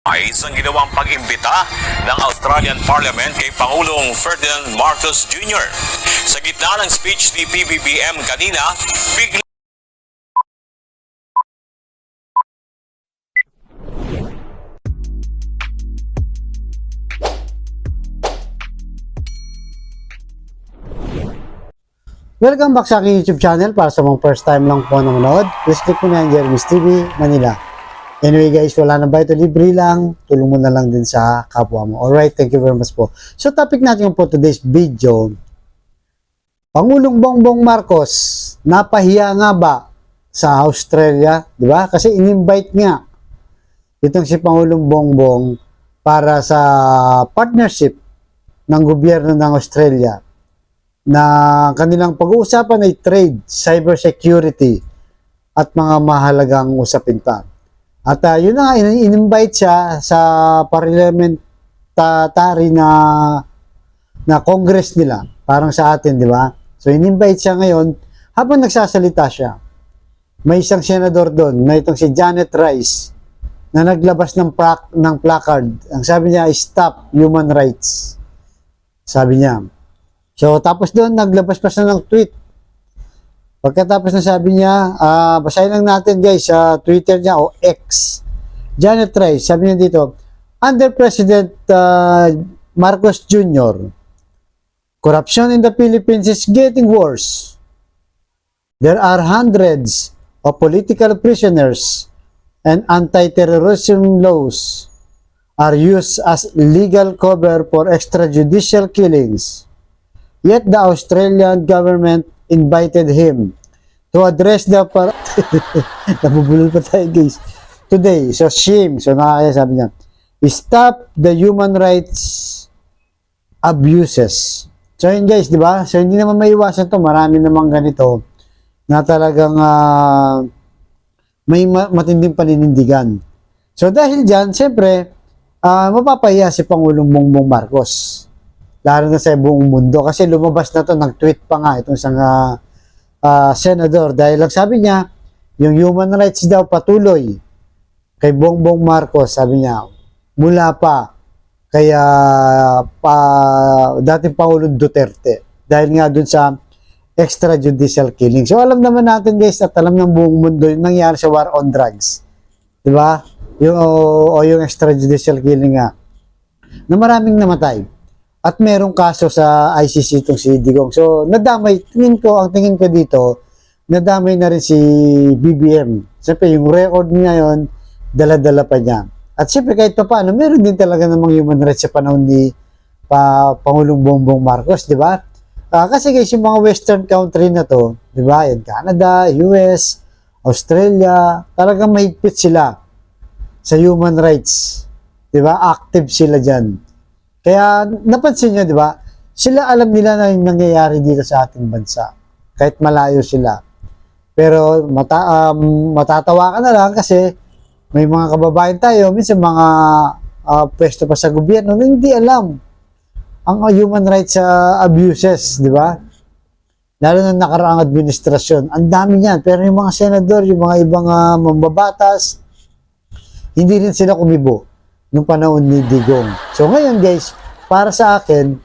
Ay isang ginawang pag-imbita ng Australian Parliament kay Pangulong Ferdinand Marcos Jr. Sa gitna ng speech ni PBBM kanina, bigla Welcome back sa aking YouTube channel. Para sa mga first time lang po nanonood, please click mo na yung Jeremy's TV, Manila. Anyway guys, wala na ba ito, libre lang, tulong mo na lang din sa kapwa mo. Alright, thank you very much po. So topic natin po today's video, Pangulong Bongbong Marcos, napahiya nga ba sa Australia? Diba? Kasi in-invite nga itong si Pangulong Bongbong para sa partnership ng gobyerno ng Australia na kanilang pag-uusapan ay trade, cybersecurity at mga mahalagang usapin pa. At yun na nga, in-invite siya sa parliamentary na congress nila, parang sa atin, di ba? So in-invite siya ngayon, habang nagsasalita siya, may isang senador doon na itong si Janet Rice na naglabas ng placard. Ang sabi niya ay stop human rights. Sabi niya. So, tapos doon, naglabas pa siya ng tweet. Pagkatapos na sabi niya, basahin lang natin guys sa Twitter niya o X. Janet Rice, sabi niya dito, under President Marcos Jr., corruption in the Philippines is getting worse. There are hundreds of political prisoners and anti-terrorism laws are used as legal cover for extrajudicial killings. Yet the Australian government invited him to address the nabubulol pa tayo guys today. So shame. So nakakaya sabi niya, stop the human rights abuses. So yun guys, di ba? So hindi naman maiwasan to. Marami namang ganito na talagang may matinding paninindigan. So dahil dyan, siyempre, mapapahiya si Pangulong Bongbong Marcos. Lalo na sa buong mundo. Kasi lumabas na to, nag-tweet pa nga itong isang senador. Dahil lang sabi niya, yung human rights daw patuloy kay Bongbong Marcos, sabi niya, mula pa kaya dating Pangulong Duterte. Dahil nga dun sa extrajudicial killing. So alam naman natin guys, at alam ng buong mundo yung nangyari sa war on drugs. Diba? Yung extrajudicial killing nga. Na maraming namatay. At merong kaso sa ICC itong si Digong. So, nadamay, ang tingin ko dito, nadamay na rin si BBM. Siyempre, yung record niya yun, dala-dala pa niya. At siyempre, kahit pa paano, meron din talaga namang human rights sa panahon ni Pangulong Bongbong Marcos, di ba? Kasi guys, yung mga western country na to, di ba? Yan, Canada, US, Australia, talagang mahigpit sila sa human rights. Di ba? Active sila dyan. Kaya napansin nyo, di ba? Sila alam nila na yung nangyayari dito sa ating bansa. Kahit malayo sila. Pero matatawa ka na lang kasi may mga kababayan tayo, minsan mga pwesto pa sa gobyerno na hindi alam ang human rights abuses, di ba? Lalo na nakaraang administrasyon. Ang dami niyan. Pero yung mga senador, yung mga ibang mambabatas, hindi rin sila kumibo nung panahon ni Digong. So ngayon guys, para sa akin,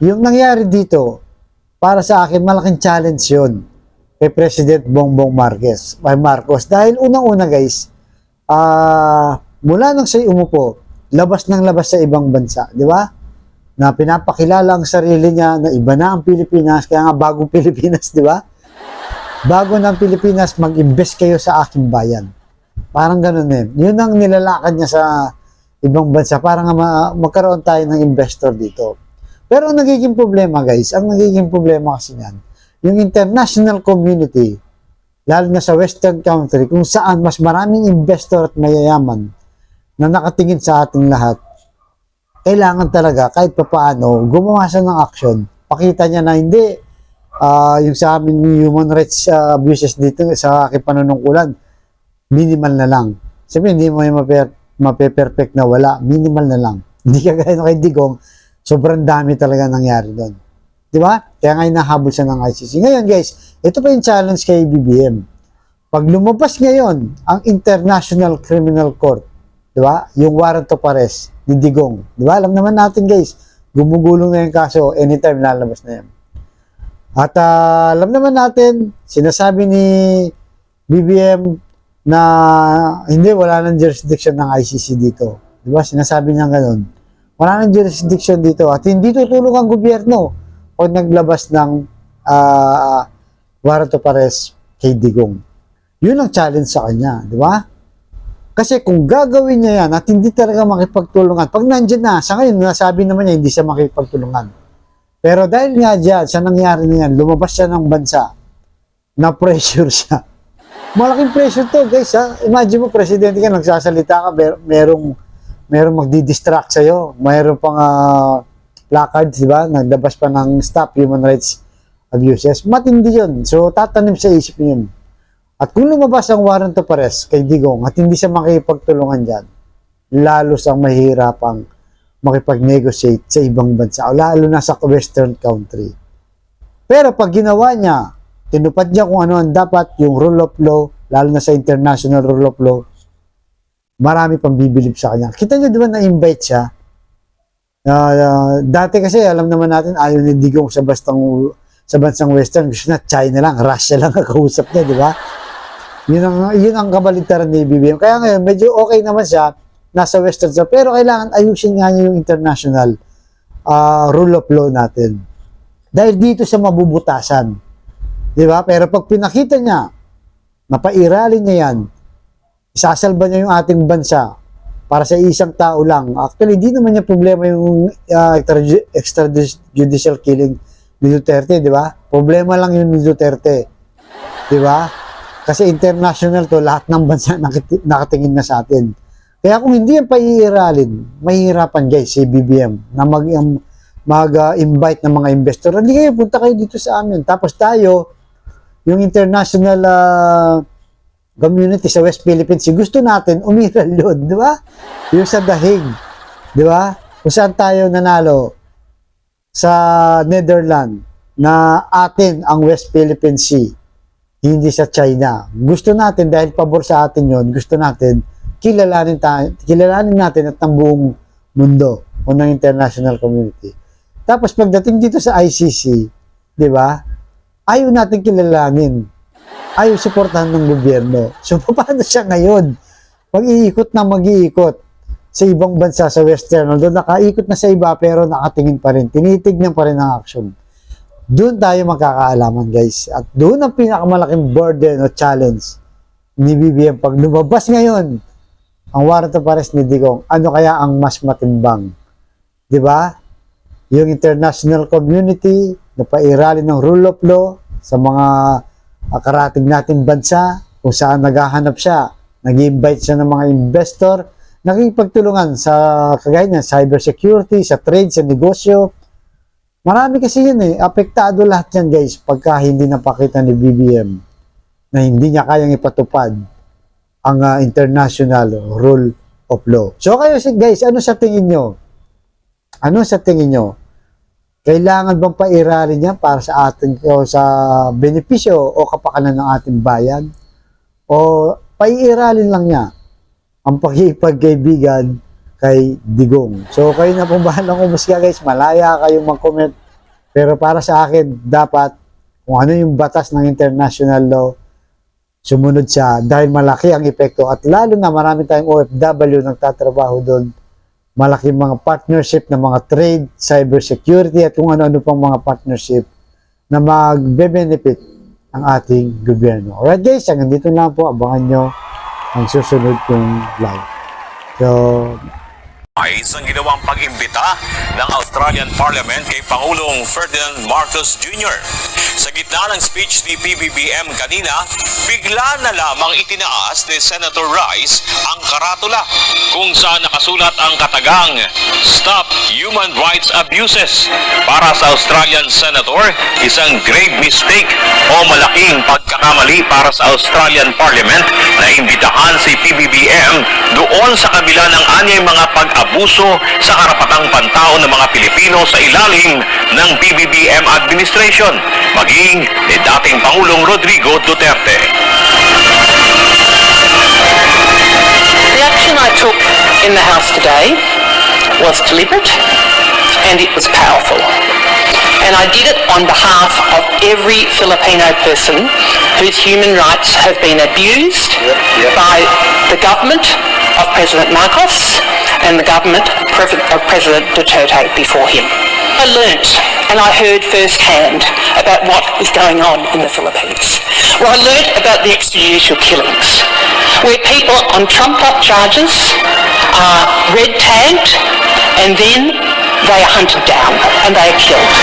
yung nangyari dito, para sa akin, malaking challenge yun kay President Bongbong Marcos. Dahil unang-una guys, mula nang siya umupo, labas ng labas sa ibang bansa, di ba? Na pinapakilala ang sarili niya na iba na ang Pilipinas, kaya nga bagong Pilipinas, di ba? Bago ng Pilipinas, mag-invest kayo sa aking bayan. Parang ganun eh. Yun ang nilalakad niya sa ibang bansa para nga magkaroon tayo ng investor dito. Pero ang nagiging problema guys, ang nagiging problema kasi yan, yung international community, lalo na sa western country, kung saan mas maraming investor at mayayaman na nakatingin sa ating lahat, kailangan talaga kahit papaano gumawa siya ng action. Pakita niya na hindi yung sa amin human rights abuses dito sa aking panunungkulan, minimal na lang. Sabi hindi mo yung mape-perfect na wala, minimal na lang. Hindi kagaya na kay Digong, sobrang dami talaga nangyari doon. Di ba? Kaya nga nahabol siya ng ICC. Ngayon guys, ito pa yung challenge kay BBM. Pag lumabas ngayon ang International Criminal Court di ba? Yung warrant of arrest ni Digong. Di ba? Alam naman natin guys, gumugulong na yung kaso, anytime lalabas na yan. At alam naman natin, sinasabi ni BBM na hindi, wala nang jurisdiction ng ICC dito. Di ba? Sinasabi niya ganun. Wala nang jurisdiction dito at hindi tutulong ang gobyerno pag naglabas ng warrant of arrest kay Digong. Yun ang challenge sa kanya, di ba? Kasi kung gagawin niya yan at hindi talaga makipagtulungan, pag nandyan na, sa ngayon, nasabi naman niya, hindi siya makipagtulungan. Pero dahil nga dyan, sa nangyari na yan, lumabas siya ng bansa, na-pressure siya. Malaking pressure to, guys, ha? Imagine mo, presidente ka, nagsasalita ka, merong magdi-distract sa'yo, mayroon pang placards, di ba? Naglabas pa ng Stop Human Rights Abuses. Matindi yun. So, tatanim sa isip niyo yun. At kung lumabas ang warrant of arrest kay Digong at hindi siya makipagtulungan dyan, lalo siyang mahirapang makipag-negotiate sa ibang bansa, o lalo na sa western country. Pero pag ginawa niya, tinupad niya kung ano ang dapat, yung rule of law, lalo na sa international rule of law, marami pang bibilib sa kanya. Kita niyo diba na-invite siya? Dati kasi, alam naman natin, ayaw ni Digong sa bansang western, gusto na China lang, Russia lang ang kausap niya, di ba? Yun ang kabaligtaran ni BBM. Kaya ngayon, medyo okay naman siya, nasa western siya, pero kailangan ayusin nga niya yung international rule of law natin. Dahil dito siya mabubutasan. Di ba? Pero pag pinakita niya, napairalin niya yan, isasalba niya yung ating bansa para sa isang tao lang. Actually, di naman niya problema yung extrajudicial killing ni Duterte, di ba? Problema lang yun ni Duterte. Di ba? Kasi international to, lahat ng bansa nakatingin na sa atin. Kaya kung hindi yan paiiralin, mahihirapan guys si BBM na mag-invite ng mga investor. Hindi kayo, punta kayo dito sa amin. Tapos tayo, yung international community sa West Philippines, gusto natin, umiral yun, di ba? Yung sa Dahig, di ba? Kung saan tayo nanalo sa Netherlands na atin ang West Philippine Sea, hindi sa China. Gusto natin, dahil pabor sa atin yon, gusto natin, kilalanin natin at ng buong mundo o ng international community. Tapos pagdating dito sa ICC, di ba? Ayaw natin kilalanin. Ayaw suportahan ng gobyerno. So, paano siya ngayon? Mag-iikot na mag-iikot sa ibang bansa sa Western, although nakaikot na sa iba pero nakatingin pa rin. Tinitignan pa rin ang action. Doon tayo magkakaalaman, guys. At doon ang pinakamalaking burden o challenge ni BBM. Pag lumabas ngayon ang warrant of arrest ni Digong, ano kaya ang mas matimbang? Di ba? Yung international community na pairalin ng rule of law sa mga karating nating bansa kung saan naghahanap siya, nag-invite siya ng mga investor, nakikipagtulungan sa kagaya niya, cybersecurity, sa trade, sa negosyo. Marami kasi yun apektado lahat yan guys pagka hindi napakita ni BBM na hindi niya kayang ipatupad ang international rule of law. So kayo guys, ano sa tingin nyo? Ano sa tingin nyo? Kailangan bang pairalin niya para sa atin o sa benepisyo o kapakanan ng ating bayan? O paiiralin lang niya ang pagkikipagkaibigan kay Digong? So kayo na po bahalang umusga guys, malaya kayong mag-comment. Pero para sa akin, dapat kung ano yung batas ng international law, sumunod siya dahil malaki ang epekto at lalo na marami tayong OFW nagtatrabaho doon. Malaking mga partnership na mga trade, cybersecurity at kung ano-ano pang mga partnership na magbe-benefit ang ating gobyerno. Alright guys, hanggang dito lang po. Abangan nyo ang susunod kong vlog. So, ay isang ginawang pag-imbita ng Australian Parliament kay Pangulong Ferdinand Marcos Jr. Sa gitna ng speech ni PBBM kanina, bigla na lamang itinaas ni Senator Rice ang karatula kung saan nakasulat ang katagang Stop Human Rights Abuses. Para sa Australian Senator, isang grave mistake o malaking pagkakamali para sa Australian Parliament na imbitahan si PBBM doon sa kabila ng anyay mga pag-abuso sa karapatang pantao ng mga Pilipino sa ilalim ng PBBM administration, maging ni dating Pangulong Rodrigo Duterte. The action I took in the House today was deliberate and it was powerful. And I did it on behalf of every Filipino person whose human rights have been abused by the government of President Marcos and the government of President Duterte before him. I learnt and I heard firsthand about what is going on in the Philippines. Where I learnt about the extrajudicial killings, where people on trumped-up charges are red-tagged and then they are hunted down and they are killed.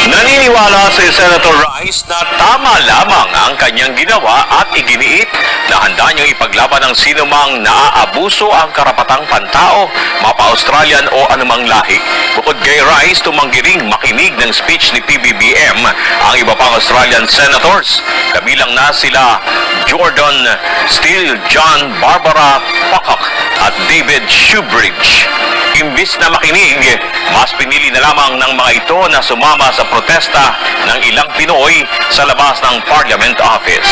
Naniniwala si Senator Rice na tama lamang ang kanyang ginawa at iginiit na handa niyang ipaglaban ng sinumang naaabuso ang karapatang pantao, mapa-Australian o anumang lahi. Bukod kay Rice, tumanggi ring makinig ng speech ni PBBM ang iba pang Australian senators. Kabilang na sila Jordan Steele, John Barbara Pocock at David Shoebridge. Imbis na makinig, mas pinili na lamang ng mga ito na sumama sa protesta ng ilang Pinoy sa labas ng Parliament Office.